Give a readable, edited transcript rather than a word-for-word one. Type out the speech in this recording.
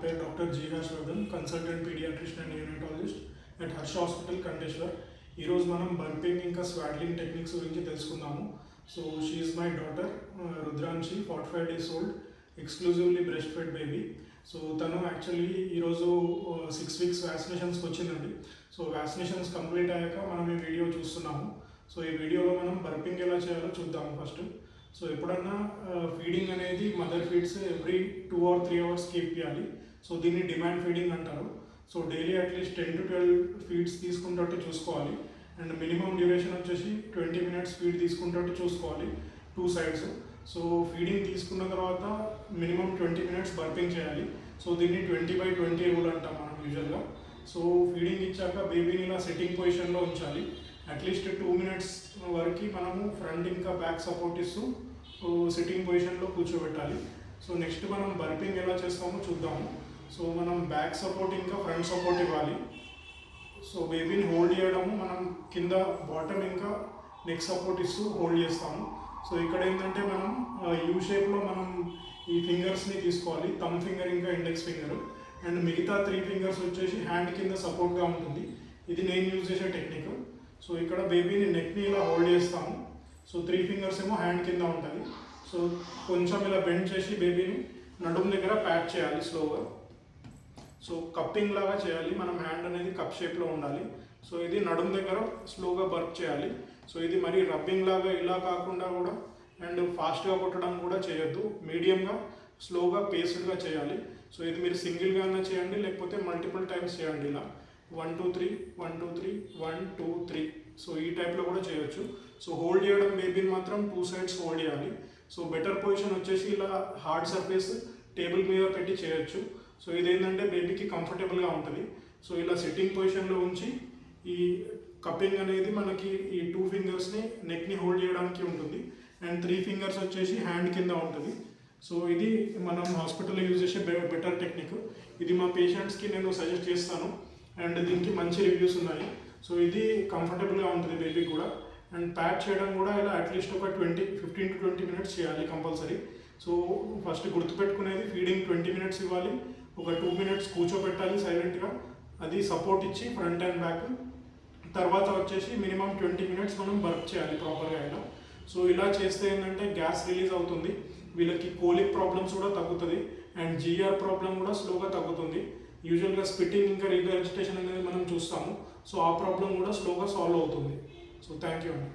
పేరు doctor G Harshavardhan, consultant paediatrician and neonatologist at Harsha hospital Kanteshwar. ఈరోజు మనం బర్పింగ్ ఇంకా స్వాడ్లింగ్ టెక్నిక్స్ గురించి తెలుసుకుందాము. So she is my daughter Rudranshi, 45 days old, exclusively breast fed baby. So తను actually ఈరోజు 6 weeks వ్యాక్సినేషన్స్కి వచ్చిందండి. సో వ్యాక్సినేషన్స్ కంప్లీట్ అయ్యాక మనం ఈ వీడియో చూస్తున్నాము. సో ఈ వీడియోలో మనం బర్పింగ్ ఎలా చేయాలో చూద్దాము ఫస్ట్. సో ఎప్పుడన్నా ఫీడింగ్ అనేది mother feeds every 2 or 3 hours keep చేయాలి. సో దీన్ని డిమాండ్ ఫీడింగ్ అంటారు. So daily at least 10 to 12 feeds తీసుకున్నట్టు చూసుకోవాలి. అండ్ మినిమం డ్యూరేషన్ వచ్చేసి 20 minutes ఫీడ్ తీసుకున్నట్టు చూసుకోవాలి 2 sides. సో ఫీడింగ్ తీసుకున్న తర్వాత మినిమం 20 minutes బర్పింగ్ చేయాలి. సో దీన్ని 20/20 రూల్ అంటాం మనం యూజువల్గా. సో ఫీడింగ్ ఇచ్చాక బేబీని ఇలా సిట్టింగ్ పొజిషన్లో ఉంచాలి. అట్లీస్ట్ 2 minutes వరకు మనము ఫ్రంట్ ఇంకా బ్యాక్ సపోర్ట్ ఇస్తూ సిట్టింగ్ పొజిషన్లో కూర్చోబెట్టాలి. సో నెక్స్ట్ మనం బర్పింగ్ ఎలా చేస్తామో చూద్దాము. సో మనం బ్యాక్ సపోర్ట్ ఇంకా ఫ్రంట్ సపోర్ట్ ఇవ్వాలి. సో బేబీని హోల్డ్ చేయడము మనం కింద బాటమ్ ఇంకా నెక్ సపోర్ట్ ఇస్తూ హోల్డ్ చేస్తాము. సో ఇక్కడ ఏంటంటే మనం యూ షేప్లో మనం ఈ ఫింగర్స్ని తీసుకోవాలి, థమ్ ఫింగర్ ఇంకా ఇండెక్స్ ఫింగర్, అండ్ మిగతా 3 fingers వచ్చేసి హ్యాండ్ కింద సపోర్ట్గా ఉంటుంది. ఇది నేను యూజ్ చేసే టెక్నిక్. సో ఇక్కడ బేబీని నెక్ని ఇలా హోల్డ్ చేస్తాము. సో 3 fingers ఏమో హ్యాండ్ కింద ఉంటుంది. సో కొంచెం ఇలా బెండ్ చేసి బేబీని నడుము దగ్గర ప్యాక్ చేయాలి స్లోగా. సో కప్పింగ్ లాగా చేయాలి, మనం హ్యాండ్ అనేది కప్ షేప్లో ఉండాలి. సో ఇది నడుము దగ్గర స్లోగా బర్ప్ చేయాలి. సో ఇది మరి రబ్బింగ్ లాగా ఇలా కాకుండా కూడా అండ్ ఫాస్ట్గా కొట్టడం కూడా చేయొద్దు, మీడియంగా స్లోగా పేస్డ్గా చేయాలి. సో ఇది మీరు సింగిల్గా చేయండి, లేకపోతే మల్టిపుల్ టైమ్స్ చేయండి. ఇలా 1 2 3 1 2 3 1 2 3. సో ఈ టైప్లో కూడా చేయొచ్చు. సో హోల్డ్ చేయడం బేబీని మాత్రం 2 sides హోల్డ్ చేయాలి. సో బెటర్ పొజిషన్ వచ్చేసి ఇలా హార్డ్ సర్ఫేస్ టేబుల్ మీద పెట్టి చేయొచ్చు. సో ఇదేంటంటే బేబీకి కంఫర్టబుల్గా ఉంటుంది. సో ఇలా సిట్టింగ్ పొజిషన్లో ఉంచి ఈ కప్పింగ్ అనేది మనకి ఈ 2 fingersని నెక్ని హోల్డ్ చేయడానికి ఉంటుంది, అండ్ 3 fingers వచ్చేసి హ్యాండ్ కింద ఉంటుంది. సో ఇది మనం హాస్పిటల్లో యూజ్ చేసే బెటర్ టెక్నిక్. ఇది మా పేషెంట్స్కి నేను సజెస్ట్ చేస్తాను, అండ్ దీనికి మంచి రివ్యూస్ ఉన్నాయి. సో ఇది కంఫర్టబుల్గా ఉంటుంది బేబీ కూడా. అండ్ ప్యాక్ చేయడం కూడా ఇలా అట్లీస్ట్ ఒక 15 to 20 minutes చేయాలి కంపల్సరీ. సో ఫస్ట్ గుర్తుపెట్టుకునేది ఫీడింగ్ 20 minutes ఇవ్వాలి, ఒక 2 minutes కూర్చోబెట్టాలి సైలెంట్గా, అది సపోర్ట్ ఇచ్చి ఫ్రంట్ అండ్ బ్యాక్. తర్వాత వచ్చేసి మినిమం 20 minutes మనం వర్క్ చేయాలి ప్రాపర్గా ఇలా. సో ఇలా చేస్తే ఏంటంటే గ్యాస్ రిలీజ్ అవుతుంది, వీళ్ళకి కోలిక్ ప్రాబ్లమ్స్ కూడా తగ్గుతుంది, అండ్ జిఆర్ ప్రాబ్లం కూడా స్లోగా తగ్గుతుంది. యూజువల్గా స్పిట్టింగ్ ఇంకా రిగర్జిటేషన్ అనేది మనం చూస్తాము. సో ఆ ప్రాబ్లం కూడా స్లోగా సాల్వ్ అవుతుంది. సో థ్యాంక్ యూ అండి.